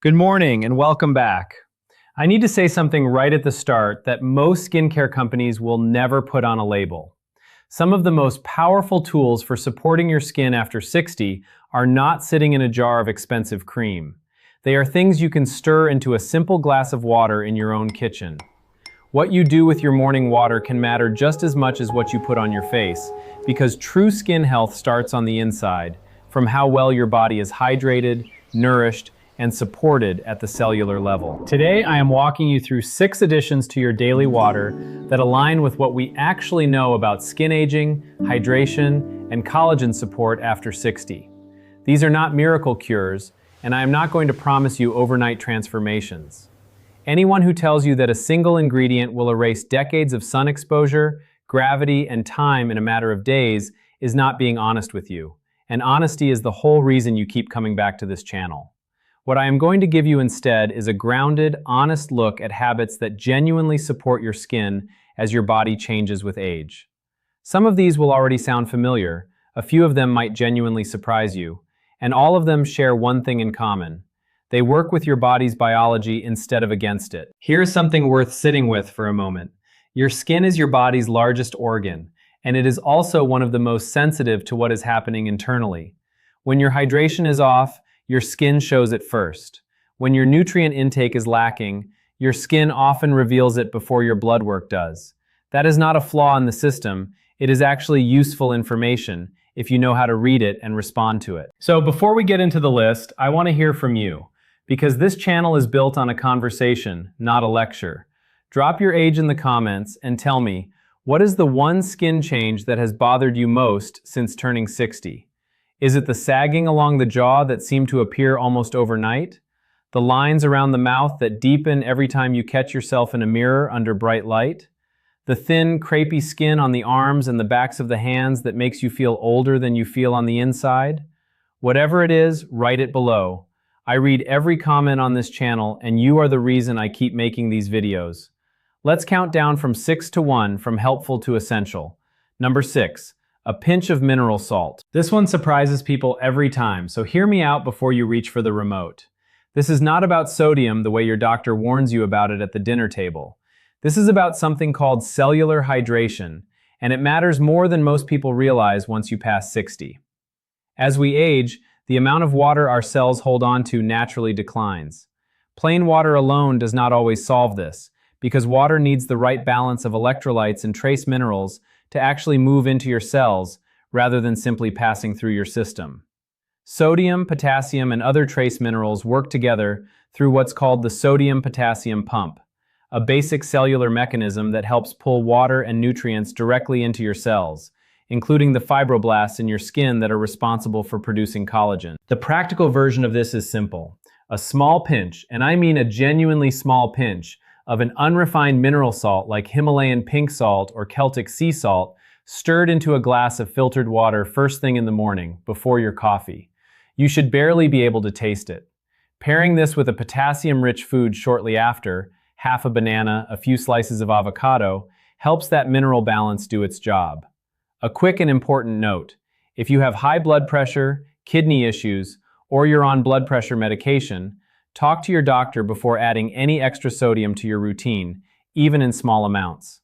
Good morning and welcome back. I need to say something right at the start that most skincare companies will never put on a label. Some of the most powerful tools for supporting your skin after 60 are not sitting in a jar of expensive cream. They are things you can stir into a simple glass of water in your own kitchen. What you do with your morning water can matter just as much as what you put on your face, because true skin health starts on the inside, from how well your body is hydrated, nourished, and supported at the cellular level. Today, I am walking you through 6 additions to your daily water that align with what we actually know about skin aging, hydration, and collagen support after 60. These are not miracle cures, and I am not going to promise you overnight transformations. Anyone who tells you that a single ingredient will erase decades of sun exposure, gravity, and time in a matter of days is not being honest with you. And honesty is the whole reason you keep coming back to this channel. What I am going to give you instead is a grounded, honest look at habits that genuinely support your skin as your body changes with age. Some of these will already sound familiar, a few of them might genuinely surprise you, and all of them share one thing in common. They work with your body's biology instead of against it. Here's something worth sitting with for a moment. Your skin is your body's largest organ, and it is also one of the most sensitive to what is happening internally. When your hydration is off, your skin shows it first. When your nutrient intake is lacking, your skin often reveals it before your blood work does. That is not a flaw in the system, it is actually useful information if you know how to read it and respond to it. So before we get into the list, I want to hear from you, because this channel is built on a conversation, not a lecture. Drop your age in the comments and tell me, what is the one skin change that has bothered you most since turning 60? Is it the sagging along the jaw that seemed to appear almost overnight? The lines around the mouth that deepen every time you catch yourself in a mirror under bright light? The thin, crepey skin on the arms and the backs of the hands that makes you feel older than you feel on the inside? Whatever it is, write it below. I read every comment on this channel, and you are the reason I keep making these videos. Let's count down from 6 to 1 from helpful to essential. Number 6. A pinch of mineral salt. This one surprises people every time, so hear me out before you reach for the remote. This is not about sodium the way your doctor warns you about it at the dinner table. This is about something called cellular hydration, and it matters more than most people realize once you pass 60. As we age, the amount of water our cells hold on to naturally declines. Plain water alone does not always solve this, because water needs the right balance of electrolytes and trace minerals to actually move into your cells rather than simply passing through your system. Sodium, potassium, and other trace minerals work together through what's called the sodium-potassium pump, a basic cellular mechanism that helps pull water and nutrients directly into your cells, including the fibroblasts in your skin that are responsible for producing collagen. The practical version of this is simple. A small pinch, and I mean a genuinely small pinch, of an unrefined mineral salt like Himalayan pink salt or Celtic sea salt stirred into a glass of filtered water first thing in the morning, before your coffee. You should barely be able to taste it. Pairing this with a potassium-rich food shortly after, half a banana, a few slices of avocado, helps that mineral balance do its job. A quick and important note: if you have high blood pressure, kidney issues, or you're on blood pressure medication, talk to your doctor before adding any extra sodium to your routine, even in small amounts.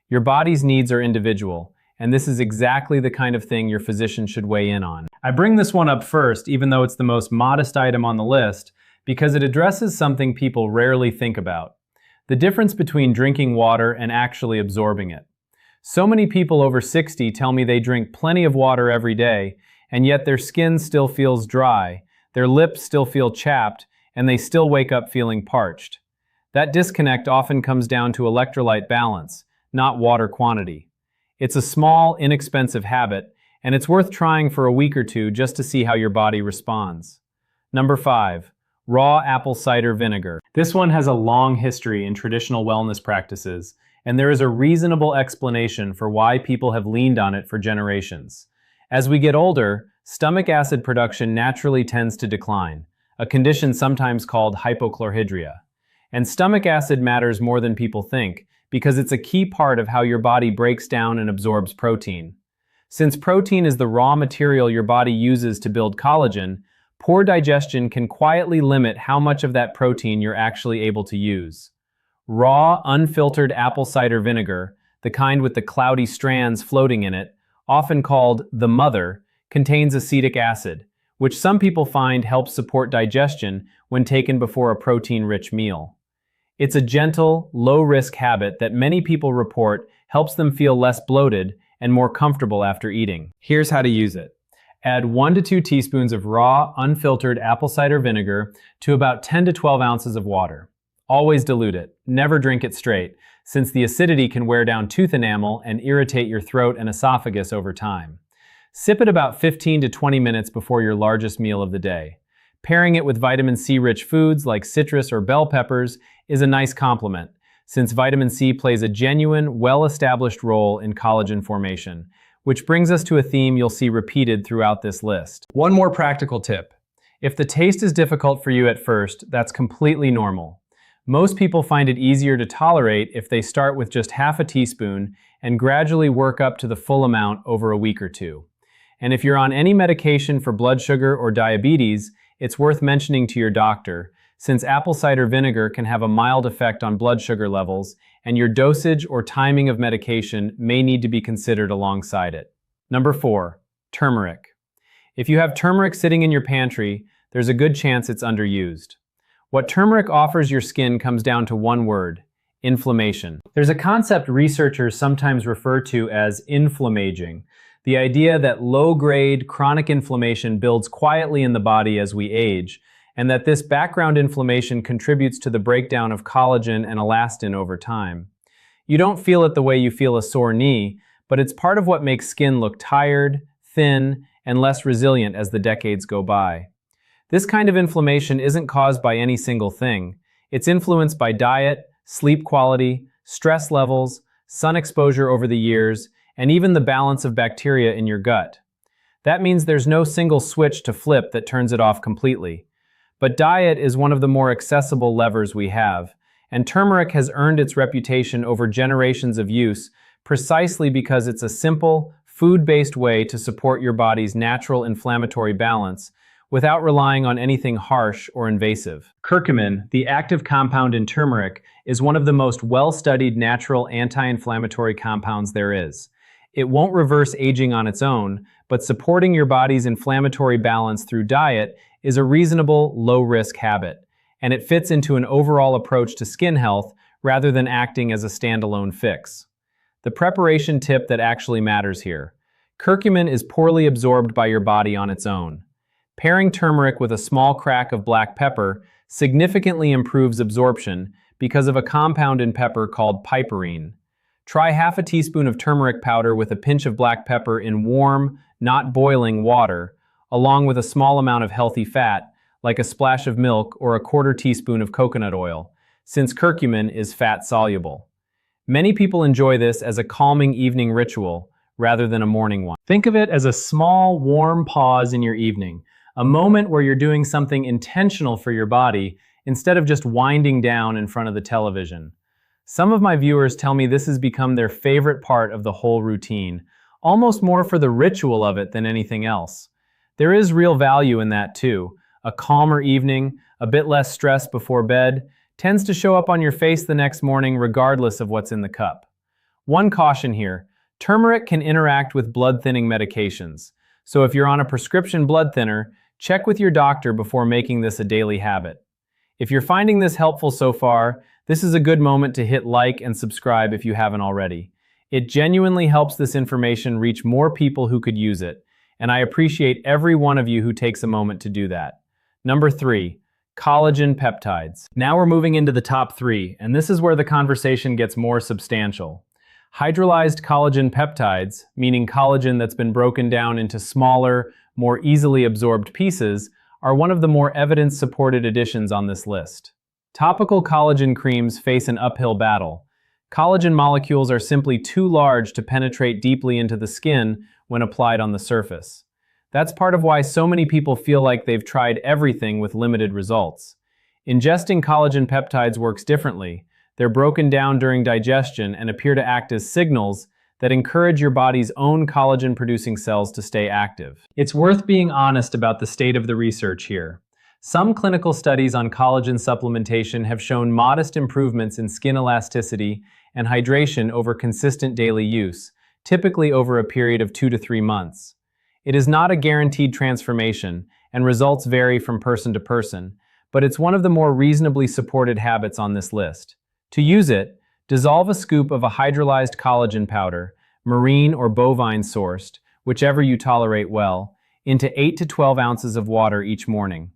Your body's needs are individual, and this is exactly the kind of thing your physician should weigh in on. I bring this one up first, even though it's the most modest item on the list, because it addresses something people rarely think about: the difference between drinking water and actually absorbing it. So many people over 60 tell me they drink plenty of water every day, and yet their skin still feels dry, their lips still feel chapped, and they still wake up feeling parched. That disconnect often comes down to electrolyte balance, not water quantity. It's a small, inexpensive habit, and it's worth trying for a week or two just to see how your body responds. Number 5. Raw apple cider vinegar. This one has a long history in traditional wellness practices, and there is a reasonable explanation for why people have leaned on it for generations. As we get older, stomach acid production naturally tends to decline, a condition sometimes called hypochlorhydria. And stomach acid matters more than people think, because it's a key part of how your body breaks down and absorbs protein. Since protein is the raw material your body uses to build collagen, Poor digestion can quietly limit how much of that protein you're actually able to use. Raw, unfiltered apple cider vinegar, the kind with the cloudy strands floating in it, often called the mother, contains acetic acid, which some people find helps support digestion when taken before a protein-rich meal. It's a gentle, low-risk habit that many people report helps them feel less bloated and more comfortable after eating. Here's how to use it. Add 1 to 2 teaspoons of raw, unfiltered apple cider vinegar to about 10 to 12 ounces of water. Always dilute it. Never drink it straight, since the acidity can wear down tooth enamel and irritate your throat and esophagus over time. Sip it about 15 to 20 minutes before your largest meal of the day. Pairing it with vitamin C-rich foods like citrus or bell peppers is a nice complement, since vitamin C plays a genuine, well-established role in collagen formation, which brings us to a theme you'll see repeated throughout this list. One more practical tip. If the taste is difficult for you at first, that's completely normal. Most people find it easier to tolerate if they start with just half a teaspoon and gradually work up to the full amount over a week or two. And if you're on any medication for blood sugar or diabetes, it's worth mentioning to your doctor, since apple cider vinegar can have a mild effect on blood sugar levels, and your dosage or timing of medication may need to be considered alongside it. Number 4, turmeric. If you have turmeric sitting in your pantry, there's a good chance it's underused. What turmeric offers your skin comes down to one word: inflammation. There's a concept researchers sometimes refer to as inflammaging, the idea that low-grade chronic inflammation builds quietly in the body as we age, and that this background inflammation contributes to the breakdown of collagen and elastin over time. You don't feel it the way you feel a sore knee, but it's part of what makes skin look tired, thin, and less resilient as the decades go by. This kind of inflammation isn't caused by any single thing. It's influenced by diet, sleep quality, stress levels, sun exposure over the years, and even the balance of bacteria in your gut. That means there's no single switch to flip that turns it off completely. But diet is one of the more accessible levers we have, and turmeric has earned its reputation over generations of use precisely because it's a simple, food-based way to support your body's natural inflammatory balance without relying on anything harsh or invasive. Curcumin, the active compound in turmeric, is one of the most well-studied natural anti-inflammatory compounds there is. It won't reverse aging on its own, but supporting your body's inflammatory balance through diet is a reasonable, low-risk habit, and it fits into an overall approach to skin health rather than acting as a standalone fix. The preparation tip that actually matters here. Curcumin is poorly absorbed by your body on its own. Pairing turmeric with a small crack of black pepper significantly improves absorption because of a compound in pepper called piperine. Try half a teaspoon of turmeric powder with a pinch of black pepper in warm, not boiling water, along with a small amount of healthy fat, like a splash of milk or a quarter teaspoon of coconut oil, since curcumin is fat-soluble. Many people enjoy this as a calming evening ritual rather than a morning one. Think of it as a small, warm pause in your evening, a moment where you're doing something intentional for your body instead of just winding down in front of the television. Some of my viewers tell me this has become their favorite part of the whole routine, almost more for the ritual of it than anything else. There is real value in that too. A calmer evening, a bit less stress before bed, tends to show up on your face the next morning regardless of what's in the cup. One caution here, turmeric can interact with blood-thinning medications, so if you're on a prescription blood thinner, check with your doctor before making this a daily habit. If you're finding this helpful so far, this is a good moment to hit like and subscribe if you haven't already. It genuinely helps this information reach more people who could use it, and I appreciate every one of you who takes a moment to do that. Number 3, collagen peptides. Now we're moving into the top 3, and this is where the conversation gets more substantial. Hydrolyzed collagen peptides, meaning collagen that's been broken down into smaller, more easily absorbed pieces, are one of the more evidence-supported additions on this list. Topical collagen creams face an uphill battle. Collagen molecules are simply too large to penetrate deeply into the skin when applied on the surface. That's part of why so many people feel like they've tried everything with limited results. Ingesting collagen peptides works differently. They're broken down during digestion and appear to act as signals that encourage your body's own collagen-producing cells to stay active. It's worth being honest about the state of the research here. Some clinical studies on collagen supplementation have shown modest improvements in skin elasticity and hydration over consistent daily use, typically over a period of 2 to 3 months. It is not a guaranteed transformation, and results vary from person to person, but it's one of the more reasonably supported habits on this list. To use it, dissolve a scoop of a hydrolyzed collagen powder, marine or bovine sourced, whichever you tolerate well, into 8 to 12 ounces of water each morning.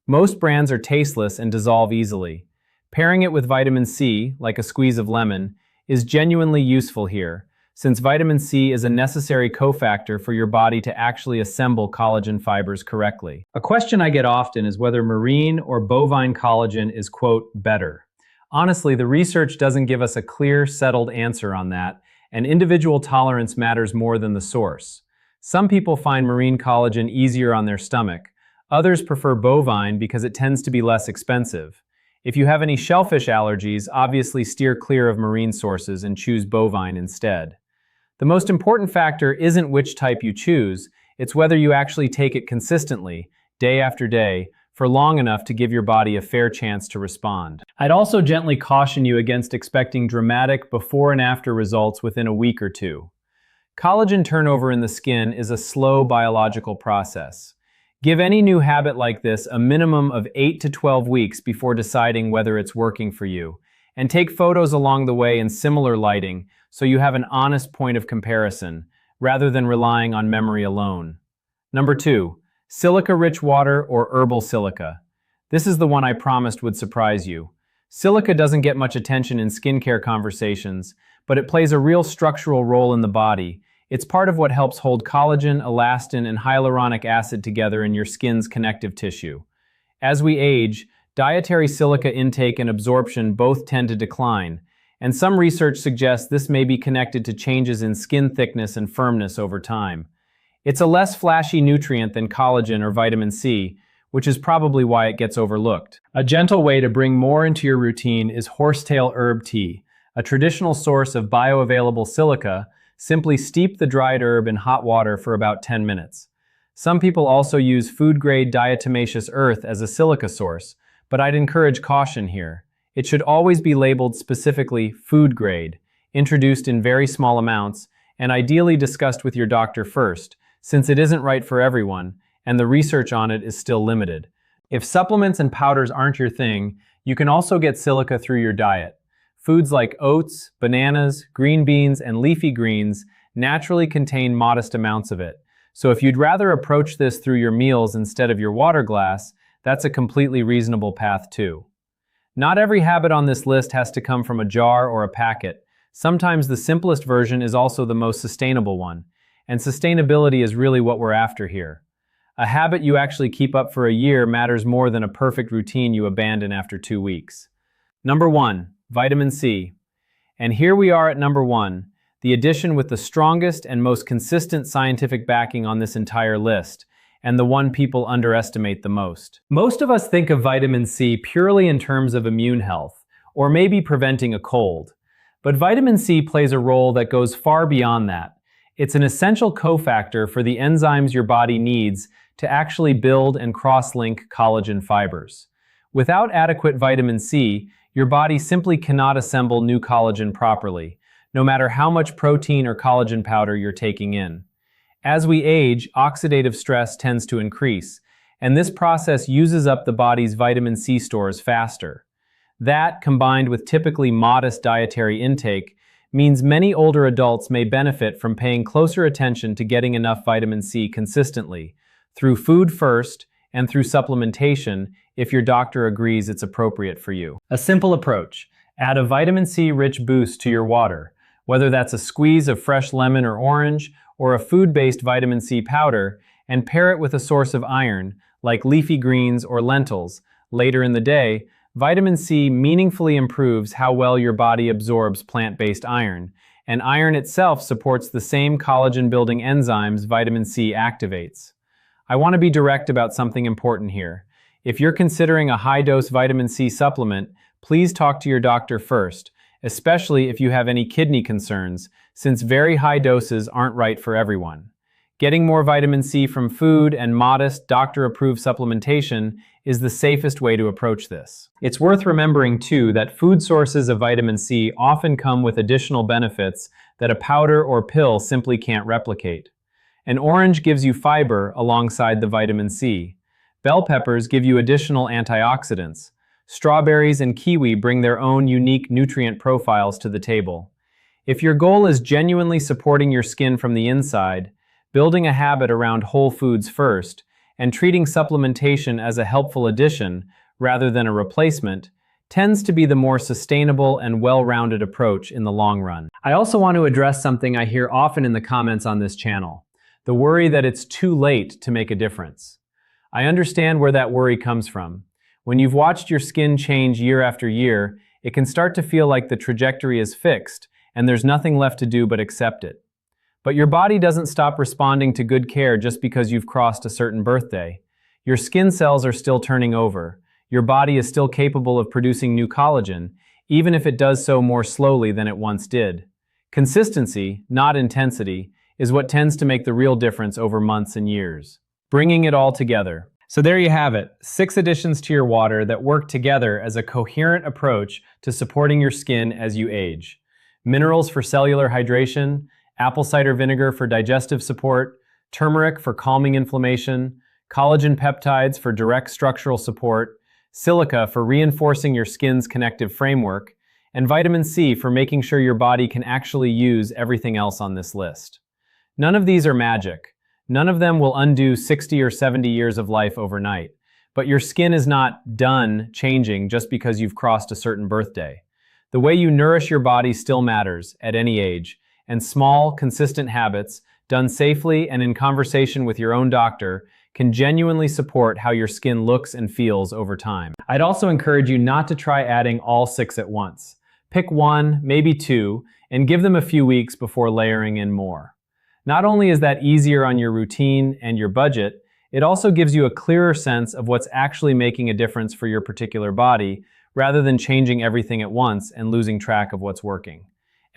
Most brands are tasteless and dissolve easily. Pairing it with vitamin C, like a squeeze of lemon, is genuinely useful here, since vitamin C is a necessary cofactor for your body to actually assemble collagen fibers correctly. A question I get often is whether marine or bovine collagen is, quote, better. Honestly, the research doesn't give us a clear, settled answer on that, and individual tolerance matters more than the source. Some people find marine collagen easier on their stomach. Others prefer bovine because it tends to be less expensive. If you have any shellfish allergies, obviously steer clear of marine sources and choose bovine instead. The most important factor isn't which type you choose, it's whether you actually take it consistently, day after day, for long enough to give your body a fair chance to respond. I'd also gently caution you against expecting dramatic before and after results within a week or two. Collagen turnover in the skin is a slow biological process. Give any new habit like this a minimum of 8 to 12 weeks before deciding whether it's working for you, and take photos along the way in similar lighting so you have an honest point of comparison, rather than relying on memory alone. Number 2, silica-rich water or herbal silica. This is the one I promised would surprise you. Silica doesn't get much attention in skincare conversations, but it plays a real structural role in the body. It's part of what helps hold collagen, elastin, and hyaluronic acid together in your skin's connective tissue. As we age, dietary silica intake and absorption both tend to decline, and some research suggests this may be connected to changes in skin thickness and firmness over time. It's a less flashy nutrient than collagen or vitamin C, which is probably why it gets overlooked. A gentle way to bring more into your routine is horsetail herb tea, a traditional source of bioavailable silica. Simply steep the dried herb in hot water for about 10 minutes. Some people also use food-grade diatomaceous earth as a silica source, but I'd encourage caution here. It should always be labeled specifically food grade, introduced in very small amounts, and ideally discussed with your doctor first, since it isn't right for everyone, and the research on it is still limited. If supplements and powders aren't your thing, you can also get silica through your diet. Foods like oats, bananas, green beans, and leafy greens naturally contain modest amounts of it. So if you'd rather approach this through your meals instead of your water glass, that's a completely reasonable path too. Not every habit on this list has to come from a jar or a packet. Sometimes the simplest version is also the most sustainable one, and sustainability is really what we're after here. A habit you actually keep up for a year matters more than a perfect routine you abandon after 2 weeks. Number 1. Vitamin C. And here we are at number 1, the addition with the strongest and most consistent scientific backing on this entire list, and the one people underestimate the most. Most of us think of vitamin C purely in terms of immune health, or maybe preventing a cold. But vitamin C plays a role that goes far beyond that. It's an essential cofactor for the enzymes your body needs to actually build and cross-link collagen fibers. Without adequate vitamin C, your body simply cannot assemble new collagen properly, no matter how much protein or collagen powder you're taking in. As we age, oxidative stress tends to increase, and this process uses up the body's vitamin C stores faster. That, combined with typically modest dietary intake, means many older adults may benefit from paying closer attention to getting enough vitamin C consistently, through food first and through supplementation if your doctor agrees it's appropriate for you. A simple approach: add a vitamin C-rich boost to your water, whether that's a squeeze of fresh lemon or orange, or a food-based vitamin C powder, and pair it with a source of iron, like leafy greens or lentils. Later in the day, vitamin C meaningfully improves how well your body absorbs plant-based iron, and iron itself supports the same collagen-building enzymes vitamin C activates. I want to be direct about something important here. If you're considering a high-dose vitamin C supplement, please talk to your doctor first, especially if you have any kidney concerns, since very high doses aren't right for everyone. Getting more vitamin C from food and modest, doctor-approved supplementation is the safest way to approach this. It's worth remembering, too, that food sources of vitamin C often come with additional benefits that a powder or pill simply can't replicate. An orange gives you fiber alongside the vitamin C. Bell peppers give you additional antioxidants. Strawberries and kiwi bring their own unique nutrient profiles to the table. If your goal is genuinely supporting your skin from the inside, building a habit around whole foods first, and treating supplementation as a helpful addition rather than a replacement, tends to be the more sustainable and well-rounded approach in the long run. I also want to address something I hear often in the comments on this channel: the worry that it's too late to make a difference. I understand where that worry comes from. When you've watched your skin change year after year, it can start to feel like the trajectory is fixed and there's nothing left to do but accept it. But your body doesn't stop responding to good care just because you've crossed a certain birthday. Your skin cells are still turning over. Your body is still capable of producing new collagen, even if it does so more slowly than it once did. Consistency, not intensity, is what tends to make the real difference over months and years. Bringing it all together. So there you have it, 6 additions to your water that work together as a coherent approach to supporting your skin as you age. Minerals for cellular hydration, apple cider vinegar for digestive support, turmeric for calming inflammation, collagen peptides for direct structural support, silica for reinforcing your skin's connective framework, and vitamin C for making sure your body can actually use everything else on this list. None of these are magic. None of them will undo 60 or 70 years of life overnight, but your skin is not done changing just because you've crossed a certain birthday. The way you nourish your body still matters at any age, and small, consistent habits, done safely and in conversation with your own doctor, can genuinely support how your skin looks and feels over time. I'd also encourage you not to try adding all 6 at once. Pick 1, maybe 2, and give them a few weeks before layering in more. Not only is that easier on your routine and your budget, it also gives you a clearer sense of what's actually making a difference for your particular body, rather than changing everything at once and losing track of what's working.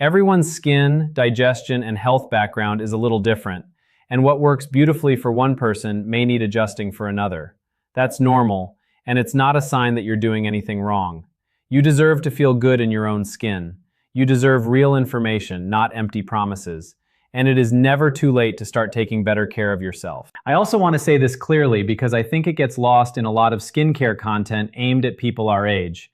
Everyone's skin, digestion, and health background is a little different, and what works beautifully for one person may need adjusting for another. That's normal, and it's not a sign that you're doing anything wrong. You deserve to feel good in your own skin. You deserve real information, not empty promises. And it is never too late to start taking better care of yourself. I also want to say this clearly because I think it gets lost in a lot of skincare content aimed at people our age.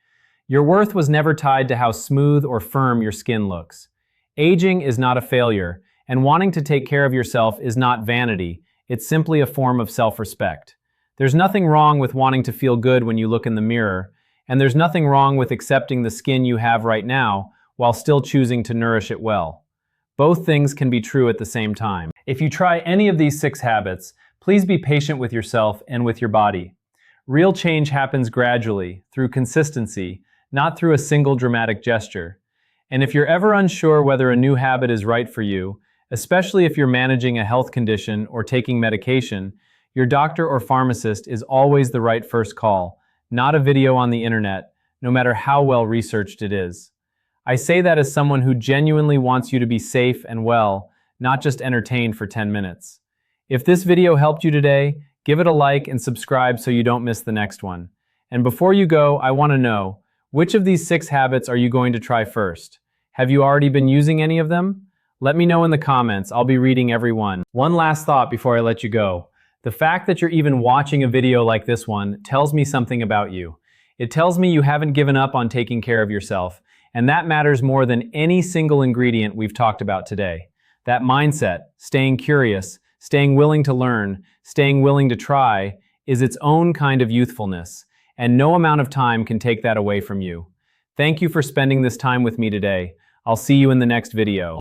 Your worth was never tied to how smooth or firm your skin looks. Aging is not a failure, and wanting to take care of yourself is not vanity. It's simply a form of self-respect. There's nothing wrong with wanting to feel good when you look in the mirror, and there's nothing wrong with accepting the skin you have right now while still choosing to nourish it well. Both things can be true at the same time. If you try any of these 6 habits, please be patient with yourself and with your body. Real change happens gradually, through consistency, not through a single dramatic gesture. And if you're ever unsure whether a new habit is right for you, especially if you're managing a health condition or taking medication, your doctor or pharmacist is always the right first call, not a video on the internet, no matter how well researched it is. I say that as someone who genuinely wants you to be safe and well, not just entertained for 10 minutes. If this video helped you today, give it a like and subscribe so you don't miss the next one. And before you go, I want to know, which of these 6 habits are you going to try first? Have you already been using any of them? Let me know in the comments. I'll be reading every one. One last thought before I let you go. The fact that you're even watching a video like this one tells me something about you. It tells me you haven't given up on taking care of yourself. And that matters more than any single ingredient we've talked about today. That mindset, staying curious, staying willing to learn, staying willing to try, is its own kind of youthfulness, and no amount of time can take that away from you. Thank you for spending this time with me today. I'll see you in the next video.